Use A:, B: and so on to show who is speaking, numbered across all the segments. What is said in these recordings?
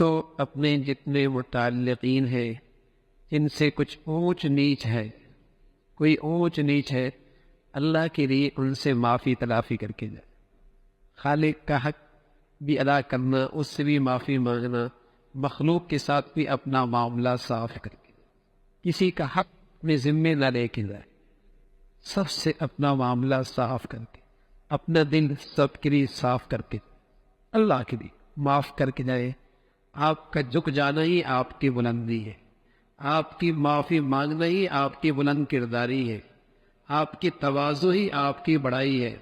A: تو اپنے جتنے متعلقین ہیں جن سے کچھ اونچ نیچ ہے، کوئی اونچ نیچ ہے، اللہ کے لیے ان سے معافی تلافی کر کے جائے، خالق کا حق بھی ادا کرنا، اس سے بھی معافی مانگنا، مخلوق کے ساتھ بھی اپنا معاملہ صاف کر کے، کسی کا حق اپنے ذمے نہ لے کے جائے، سب سے اپنا معاملہ صاف کر کے، اپنا دل سب کے لیے صاف کر کے، اللہ کے لیے معاف کر کے جائے۔ آپ کا جھک جانا ہی آپ کی بلندی ہے، آپ کی معافی مانگنا ہی آپ کی بلند کرداری ہے، آپ کی تواضع ہی آپ کی بڑائی ہے۔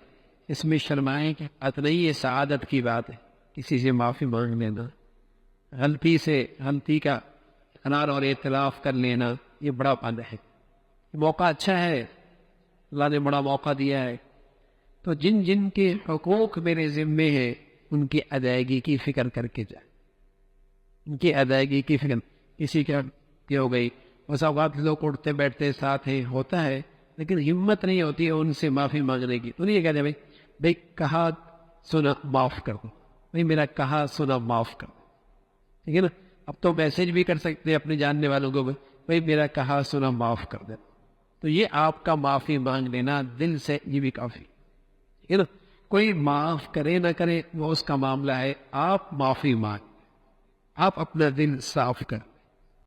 A: اس میں شرمائے کی بات نہیں، یہ سعادت کی بات ہے، کسی سے معافی مانگ لینا، غلطی کا اقرار اور اعتراف کر لینا، یہ بڑا پن ہے، موقع اچھا ہے، اللہ نے بڑا موقع دیا ہے، تو جن جن کے حقوق میرے ذمے ہیں ان کی ادائیگی کی فکر کر کے جائے، ان کی ادائیگی کی فکر۔ کسی کا یہ ہو گئی، بس اوقات لوگ اٹھتے بیٹھتے ساتھ ہیں، ہوتا ہے، لیکن ہمت نہیں ہوتی ہے ان سے معافی مانگنے کی، تو نہیں کہتے بھائی کہا سنا معاف کر دو، بھائی میرا کہا سنا معاف کر دو، ٹھیک ہے نا۔ اب تو میسج بھی کر سکتے ہیں اپنے جاننے والوں کو، بھائی میرا کہا سنا معاف کر دے، تو یہ آپ کا معافی مانگ لینا دل سے، یہ بھی کافی، ٹھیک ہے نا۔ کوئی معاف کرے نہ کرے وہ اس کا معاملہ ہے، آپ معافی مانگ، آپ اپنا دل صاف کر،